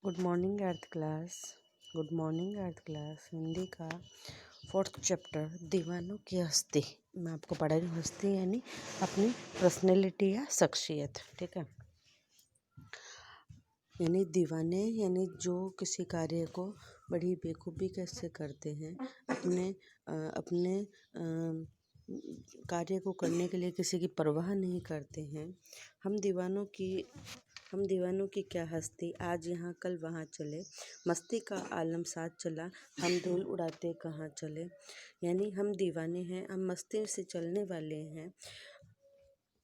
Good morning अर्थ class. Good morning अर्थ class. Hindi का 4th chapter दीवानों की हस्ती। मैं आपको पढ़ा रही हूँ हस्ती यानी अपनी पर्सनैलिटी या शख्सियत। ठीक है, यानी दीवाने यानी जो किसी कार्य को बड़ी बेखूबी कैसे करते हैं, अपने कार्य को करने के लिए किसी की परवाह नहीं करते हैं। हम दीवानों की क्या हस्ती, आज यहाँ कल वहाँ चले, मस्ती का आलम साथ चला, हम धूल उड़ाते कहाँ चले। यानी हम दीवाने हैं, हम मस्ती से चलने वाले हैं।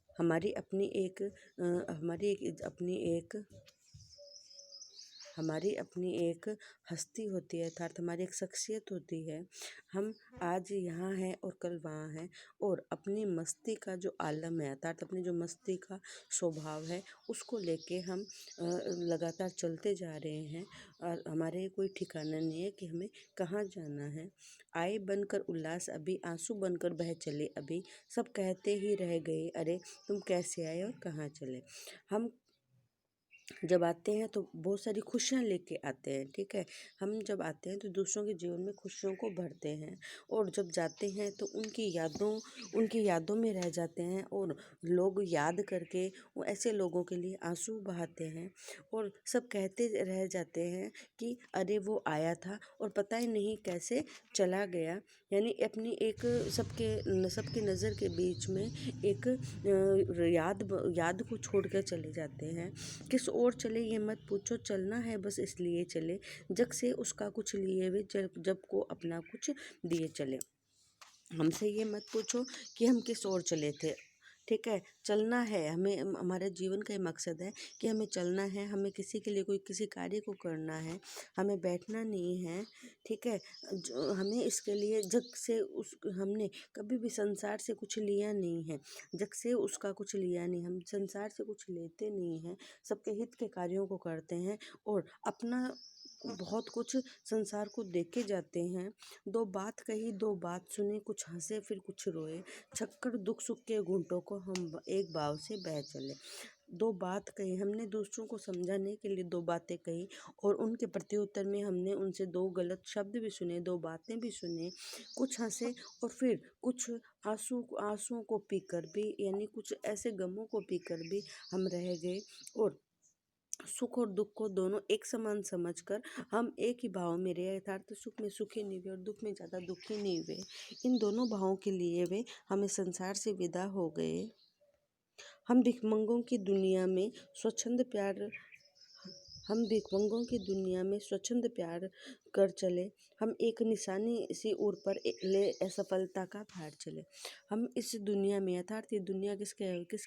हमारी अपनी एक हस्ती होती है, अर्थात हमारी एक शख्सियत होती है। हम आज यहाँ हैं और कल वहाँ हैं, और अपनी मस्ती का जो आलम है, अर्थात अपनी जो मस्ती का स्वभाव है, उसको लेके हम लगातार चलते जा रहे हैं। और हमारे कोई ठिकाना नहीं है कि हमें कहाँ जाना है। आए बनकर उल्लास अभी, आंसू बनकर बह चले अभी, सब कहते ही रह गए अरे तुम कैसे आए और कहाँ चले। हम जब आते हैं तो बहुत सारी खुशियाँ लेके आते हैं। ठीक है, हम जब आते हैं तो दूसरों के जीवन में खुशियों को भरते हैं, और जब जाते हैं तो उनकी यादों में रह जाते हैं, और लोग याद करके वो ऐसे लोगों के लिए आंसू बहाते हैं, और सब कहते रह जाते हैं कि अरे वो आया था और पता ही नहीं कैसे चला गया। यानी अपनी एक सबकी नज़र के बीच में एक याद को छोड़ कर चले जाते हैं। किस ओर चले ये मत पूछो, चलना है बस इसलिए चले, जग से उसका कुछ लिए वे, जब को अपना कुछ दिए चले। हमसे ये मत पूछो कि हम किस ओर चले थे। ठीक है, चलना है हमें, हमारे जीवन का ये मकसद है कि हमें चलना है, हमें किसी के लिए किसी कार्य को करना है, हमें बैठना नहीं है। ठीक है, हमें इसके लिए हमने कभी भी संसार से कुछ लिया नहीं है, जग से उसका कुछ लिया नहीं, हम संसार से कुछ लेते नहीं हैं, सबके हित के कार्यों को करते हैं, और अपना बहुत कुछ संसार को देके जाते हैं। दो बात कही दो बात सुनी, कुछ हंसे फिर कुछ रोए, छक्कर दुख सुख के घूंटों को हम एक भाव से बह चले। दो बात कही, हमने दूसरों को समझाने के लिए दो बातें कही, और उनके प्रत्युत्तर में हमने उनसे दो गलत शब्द भी सुने, दो बातें भी सुने, कुछ हंसे और फिर कुछ आंसुओं को पीकर भी, यानी कुछ ऐसे गमों को पीकर भी हम रह गए, और सुख और दुख को दोनों एक समान समझकर हम एक ही भाव में रहे, अर्थात सुख में सुखी नहीं हुए और दुख में ज़्यादा दुखी नहीं हुए। इन दोनों भावों के लिए वे हमें संसार से विदा हो गए। हम भिखमंगों की दुनिया में स्वच्छंद प्यार कर चले, हम एक निशानी सी ऊर पर ले असफलता का भार चले। हम इस दुनिया में, अर्थात ये दुनिया किसके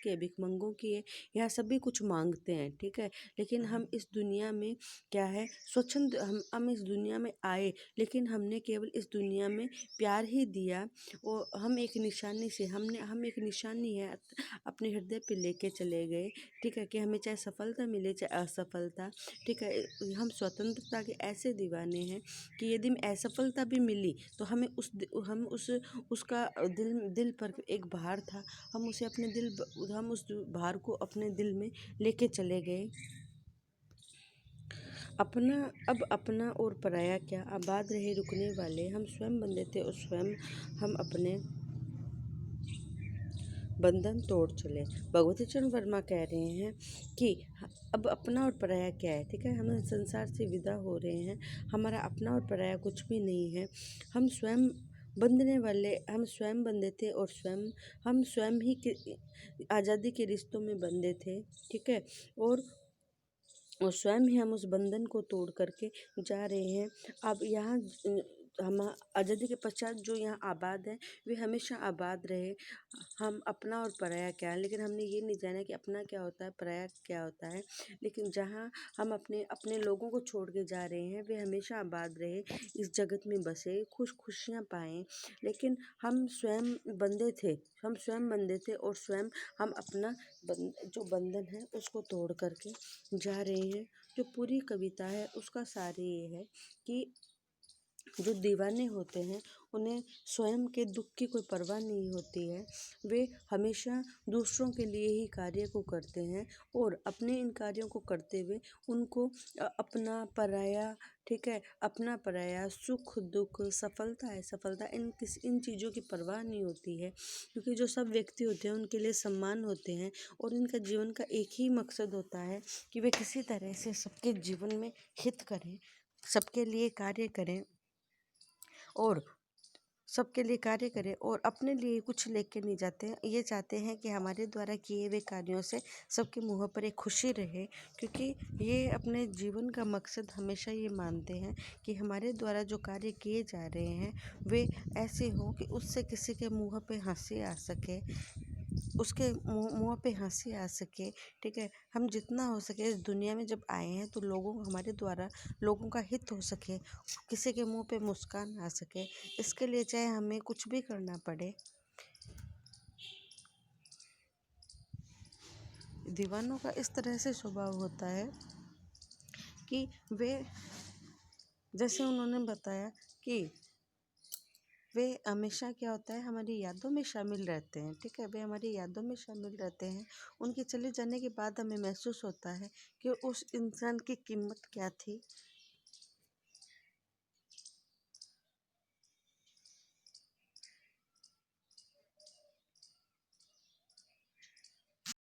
है, भिखमंगों की है। यहाँ सभी कुछ मांगते हैं, ठीक है, लेकिन हम इस दुनिया में क्या है, स्वच्छंद, हम इस दुनिया में आए, लेकिन हमने केवल इस दुनिया में प्यार ही दिया, और हम एक एक निशानी है अपने हृदय पे लेके चले गए। ठीक है, कि हमें चाहे सफलता मिले चाहे असफलता। ठीक है, हम स्वतंत्रता के ऐसे दीवाने हैं कि यदि हमें असफलता भी मिली तो हमें उसका दिल पर एक भार था, हम उस भार को अपने दिल में लेके चले गए। अपना और पराया क्या, आबाद रहे रुकने वाले, हम स्वयं बंधे थे और स्वयं हम अपने बंधन तोड़ चले। भगवती चरण वर्मा कह रहे हैं कि अब अपना और पराया क्या है। ठीक है, हम संसार से विदा हो रहे हैं, हमारा अपना और पराया कुछ भी नहीं है। हम स्वयं बंधे थे, और हम स्वयं ही आज़ादी के रिश्तों में बंधे थे। ठीक है, और स्वयं ही हम उस बंधन को तोड़ करके जा रहे हैं। अब यहाँ हम आज़ादी के पश्चात जो यहाँ आबाद है वे हमेशा आबाद रहे। हम अपना और पराया क्या है, लेकिन हमने ये नहीं जाना कि अपना क्या होता है, पराया क्या होता है। लेकिन जहाँ हम अपने लोगों को छोड़ के जा रहे हैं वे हमेशा आबाद रहे, इस जगत में बसे, खुशियाँ पाएँ। लेकिन हम स्वयं बंधे थे और स्वयं हम अपना जो बंधन है उसको तोड़ करके जा रहे हैं। जो पूरी कविता है उसका सार ये है कि जो दीवाने होते हैं उन्हें स्वयं के दुख की कोई परवाह नहीं होती है। वे हमेशा दूसरों के लिए ही कार्य को करते हैं और अपने इन कार्यों को करते हुए उनको अपना पराया, ठीक है, अपना पराया, सुख दुख, सफलता असफलता, इन चीज़ों की परवाह नहीं होती है। क्योंकि जो सब व्यक्ति होते हैं उनके लिए सम्मान होते हैं और इनका जीवन का एक ही मकसद होता है कि वे किसी तरह से सबके जीवन में हित करें, सबके लिए कार्य करें और सबके लिए कार्य करें और अपने लिए कुछ लेके नहीं जाते हैं। ये चाहते हैं कि हमारे द्वारा किए हुए कार्यों से सबके मुँह पर एक खुशी रहे, क्योंकि ये अपने जीवन का मकसद हमेशा ये मानते हैं कि हमारे द्वारा जो कार्य किए जा रहे हैं वे ऐसे हों कि उससे किसी के मुँह पे हंसी आ सके, उसके मुँह पे हंसी आ सके, ठीक है। हम जितना हो सके इस दुनिया में जब आए हैं तो हमारे द्वारा लोगों का हित हो सके, किसी के मुंह पे मुस्कान आ सके, इसके लिए चाहे हमें कुछ भी करना पड़े। दीवानों का इस तरह से स्वभाव होता है कि वे, जैसे उन्होंने बताया कि वे हमेशा क्या होता है हमारी यादों में शामिल रहते हैं, ठीक है। वे हमारी यादों में शामिल रहते हैं। उनके चले जाने के बाद हमें महसूस होता है कि उस इंसान की कीमत क्या थी,